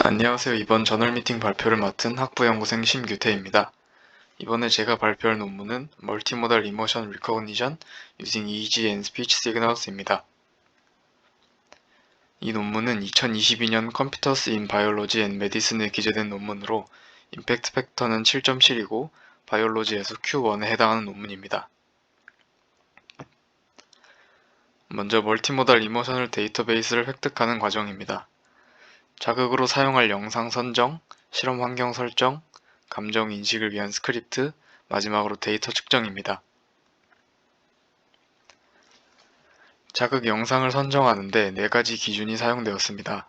안녕하세요. 이번 저널 미팅 발표를 맡은 학부연구생 심규태입니다. 이번에 제가 발표할 논문은 Multimodal Emotion Recognition using EEG and Speech Signals입니다. 이 논문은 2022년 Computers in Biology and Medicine에 기재된 논문으로 임팩트 팩터는 7.7이고 바이올로지에서 Q1에 해당하는 논문입니다. 먼저 멀티모달 이모셔널 데이터베이스를 획득하는 과정입니다. 자극으로 사용할 영상 선정, 실험 환경 설정, 감정 인식을 위한 스크립트, 마지막으로 데이터 측정입니다. 자극 영상을 선정하는데 4가지 기준이 사용되었습니다.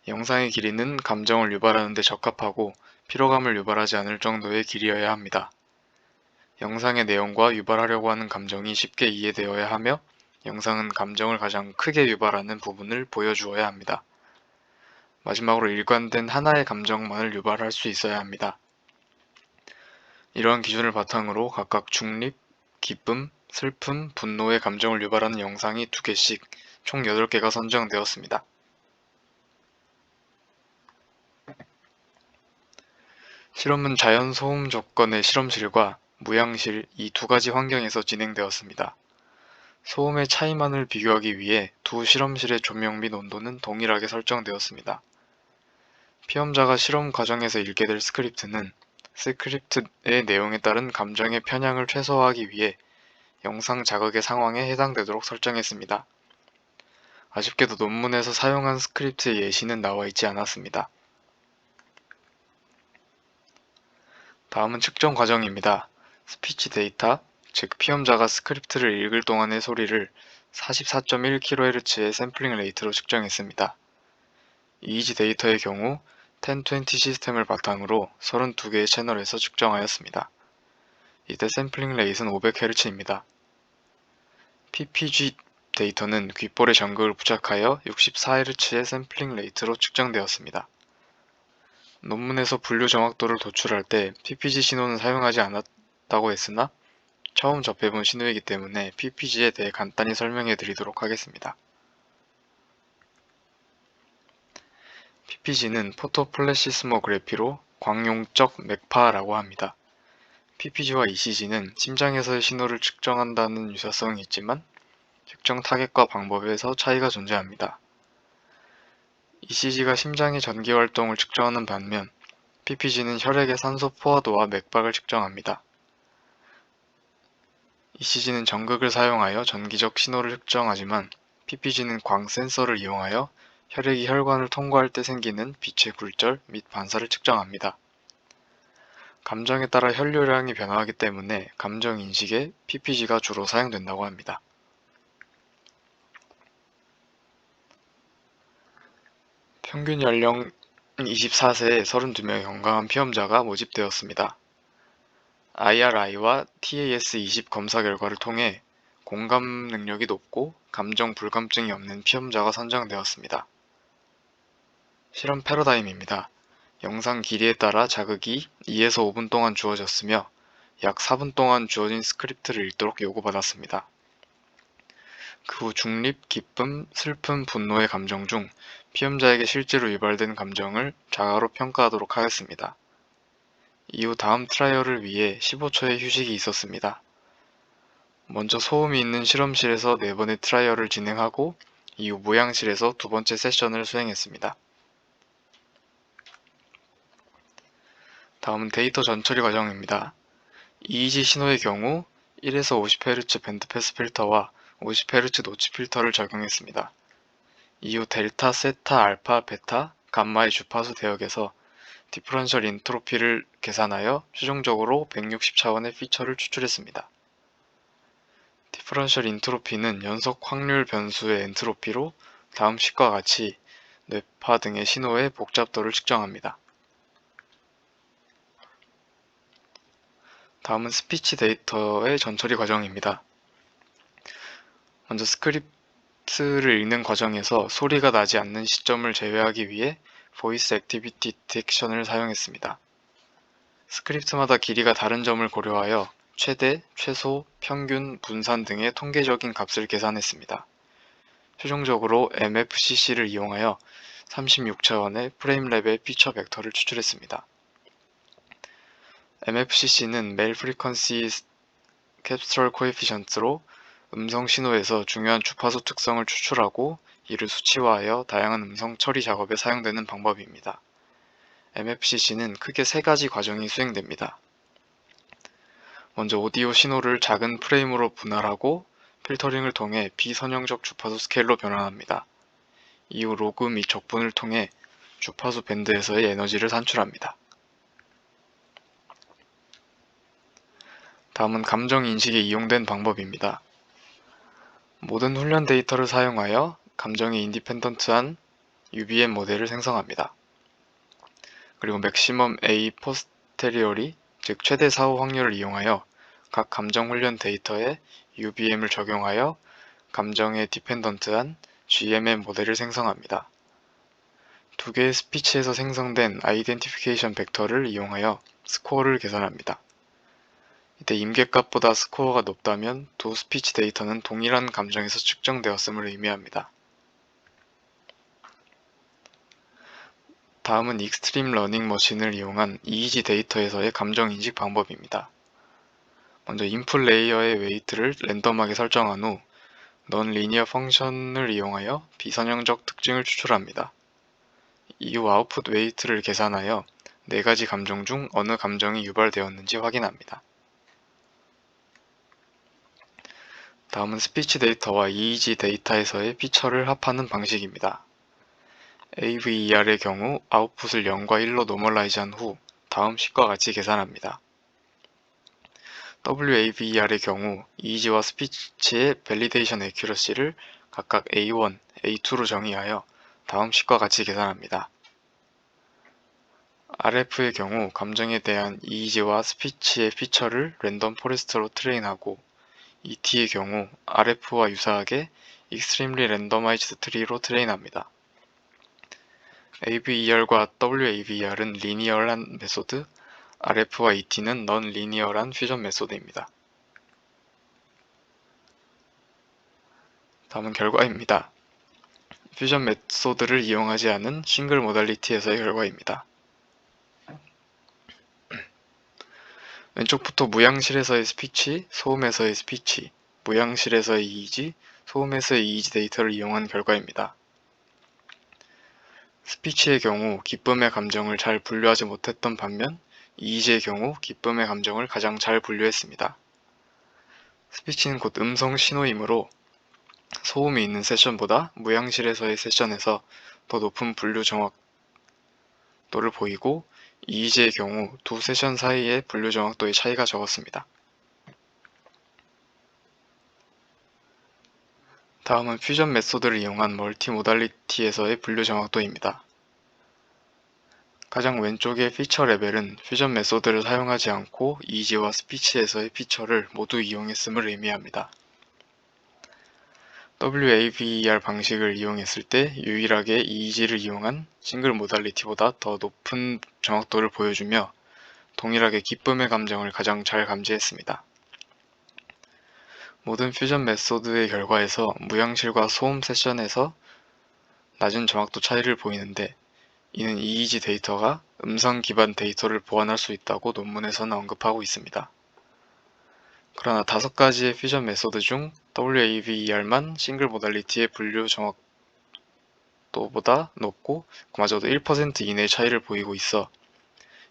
영상의 길이는 감정을 유발하는 데 적합하고 피로감을 유발하지 않을 정도의 길이여야 합니다. 영상의 내용과 유발하려고 하는 감정이 쉽게 이해되어야 하며 영상은 감정을 가장 크게 유발하는 부분을 보여주어야 합니다. 마지막으로 일관된 하나의 감정만을 유발할 수 있어야 합니다. 이러한 기준을 바탕으로 각각 중립, 기쁨, 슬픔, 분노의 감정을 유발하는 영상이 2개씩 총 8개가 선정되었습니다. 실험은 자연 소음 조건의 실험실과 무향실 이 2가지 환경에서 진행되었습니다. 소음의 차이만을 비교하기 위해 두 실험실의 조명 및 온도는 동일하게 설정되었습니다. 피험자가 실험 과정에서 읽게 될 스크립트는 스크립트의 내용에 따른 감정의 편향을 최소화하기 위해 영상 자극의 상황에 해당되도록 설정했습니다. 아쉽게도 논문에서 사용한 스크립트의 예시는 나와 있지 않았습니다. 다음은 측정 과정입니다. 스피치 데이터, 즉 피험자가 스크립트를 읽을 동안의 소리를 44.1kHz의 샘플링 레이트로 측정했습니다. EEG 데이터의 경우 1020 시스템을 바탕으로 32개의 채널에서 측정하였습니다. 이때 샘플링 레이트는 500Hz입니다. PPG 데이터는 귓볼에 전극을 부착하여 64Hz의 샘플링 레이트로 측정되었습니다. 논문에서 분류 정확도를 도출할 때 PPG 신호는 사용하지 않았다고 했으나 처음 접해본 신호이기 때문에 PPG에 대해 간단히 설명해 드리도록 하겠습니다. PPG는 포토플래시스모그래피로 광용적 맥파라고 합니다. PPG와 ECG는 심장에서의 신호를 측정한다는 유사성이 있지만 측정 타겟과 방법에서 차이가 존재합니다. ECG가 심장의 전기 활동을 측정하는 반면 PPG는 혈액의 산소 포화도와 맥박을 측정합니다. ECG는 전극을 사용하여 전기적 신호를 측정하지만 PPG는 광 센서를 이용하여 혈액이 혈관을 통과할 때 생기는 빛의 굴절 및 반사를 측정합니다. 감정에 따라 혈류량이 변화하기 때문에 감정 인식에 PPG가 주로 사용된다고 합니다. 평균 연령 24세의 32명의 건강한 피험자가 모집되었습니다. IRI와 TAS-20 검사 결과를 통해 공감 능력이 높고 감정 불감증이 없는 피험자가 선정되었습니다. 실험 패러다임입니다. 영상 길이에 따라 자극이 2에서 5분 동안 주어졌으며 약 4분 동안 주어진 스크립트를 읽도록 요구받았습니다. 그 후 중립, 기쁨, 슬픔, 분노의 감정 중 피험자에게 실제로 유발된 감정을 자가로 평가하도록 하였습니다. 이후 다음 트라이얼을 위해 15초의 휴식이 있었습니다. 먼저 소음이 있는 실험실에서 4번의 트라이얼을 진행하고 이후 무향실에서 2번째 세션을 수행했습니다. 다음은 데이터 전처리 과정입니다. EEG 신호의 경우 1에서 50Hz 밴드패스 필터와 50Hz 노치 필터를 적용했습니다. 이후 델타, 세타, 알파, 베타, 감마의 주파수 대역에서 디퍼런셜 인트로피를 계산하여 최종적으로 160차원의 피처를 추출했습니다. 디퍼런셜 인트로피는 연속 확률 변수의 엔트로피로 다음 식과 같이 뇌파 등의 신호의 복잡도를 측정합니다. 다음은 스피치 데이터의 전처리 과정입니다. 먼저 스크립트를 읽는 과정에서 소리가 나지 않는 시점을 제외하기 위해 보이스 액티비티 디텍션을 사용했습니다. 스크립트마다 길이가 다른 점을 고려하여 최대, 최소, 평균, 분산 등의 통계적인 값을 계산했습니다. 최종적으로 MFCC를 이용하여 36차원의 프레임랩의 피처 벡터를 추출했습니다. MFCC는 메일 프리퀀시 캡스트럴 코에피션트로 음성 신호에서 중요한 주파수 특성을 추출하고 이를 수치화하여 다양한 음성 처리 작업에 사용되는 방법입니다. MFCC는 크게 세 가지 과정이 수행됩니다. 먼저 오디오 신호를 작은 프레임으로 분할하고 필터링을 통해 비선형적 주파수 스케일로 변환합니다. 이후 로그 및 적분을 통해 주파수 밴드에서의 에너지를 산출합니다. 다음은 감정 인식에 이용된 방법입니다. 모든 훈련 데이터를 사용하여 감정이 인디펜던트한 UBM 모델을 생성합니다. 그리고 맥시멈 A 포스테리어리, 즉 최대 사후 확률을 이용하여 각 감정 훈련 데이터에 UBM을 적용하여 감정에 디펜던트한 GMM 모델을 생성합니다. 두 개의 스피치에서 생성된 아이덴티피케이션 벡터를 이용하여 스코어를 계산합니다. 이때 임계값보다 스코어가 높다면 두 스피치 데이터는 동일한 감정에서 측정되었음을 의미합니다. 다음은 익스트림 러닝 머신을 이용한 EEG 데이터에서의 감정 인식 방법입니다. 먼저 인풋 레이어의 웨이트를 랜덤하게 설정한 후 넌리니어 펑션을 이용하여 비선형적 특징을 추출합니다. 이후 아웃풋 웨이트를 계산하여 4가지 감정 중 어느 감정이 유발되었는지 확인합니다. 다음은 스피치 데이터와 EEG 데이터에서의 피처를 합하는 방식입니다. AVER의 경우 아웃풋을 0과 1로 노멀라이즈한 후 다음 식과 같이 계산합니다. WAVER의 경우 EEG와 스피치의 밸리데이션 애큐러시를 각각 A1, A2로 정의하여 다음 식과 같이 계산합니다. RF의 경우 감정에 대한 EEG와 스피치의 피처를 랜덤 포레스트로 트레인하고 ET의 경우 RF와 유사하게 Extremely Randomized Tree로 트레인합니다. AVER과 WAVER은 리니어한 메소드, RF와 ET는 넌리니어한 퓨전 메소드입니다. 다음은 결과입니다. 퓨전 메소드를 이용하지 않은 싱글 모달리티에서의 결과입니다. 왼쪽부터 무양실에서의 스피치, 소음에서의 스피치, 무양실에서의 EEG, 소음에서의 EEG 데이터를 이용한 결과입니다. 스피치의 경우 기쁨의 감정을 잘 분류하지 못했던 반면 EEG의 경우 기쁨의 감정을 가장 잘 분류했습니다. 스피치는 곧 음성 신호이므로 소음이 있는 세션보다 무양실에서의 세션에서 더 높은 분류 정확도를 보이고 EEG의 경우 두 세션 사이의 분류 정확도의 차이가 적었습니다. 다음은 퓨전 메소드를 이용한 멀티모달리티에서의 분류 정확도입니다. 가장 왼쪽의 피처 레벨은 퓨전 메소드를 사용하지 않고 EEG와 스피치에서의 피처를 모두 이용했음을 의미합니다. WAVER 방식을 이용했을 때 유일하게 EEG를 이용한 싱글 모달리티보다 더 높은 정확도를 보여주며 동일하게 기쁨의 감정을 가장 잘 감지했습니다. 모든 퓨전 메소드의 결과에서 무양실과 소음 세션에서 낮은 정확도 차이를 보이는데 이는 EEG 데이터가 음성 기반 데이터를 보완할 수 있다고 논문에서는 언급하고 있습니다. 그러나 5가지의 퓨전 메소드 중 WAVER만 싱글 모달리티의 분류 정확도보다 높고 그마저도 1% 이내의 차이를 보이고 있어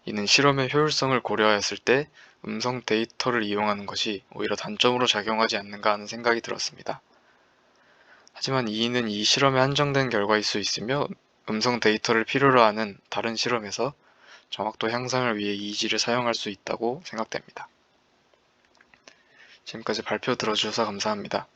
이는 실험의 효율성을 고려하였을 때 음성 데이터를 이용하는 것이 오히려 단점으로 작용하지 않는가 하는 생각이 들었습니다. 하지만 이는 이 실험에 한정된 결과일 수 있으며 음성 데이터를 필요로 하는 다른 실험에서 정확도 향상을 위해 EEG를 사용할 수 있다고 생각됩니다. 지금까지 발표 들어주셔서 감사합니다.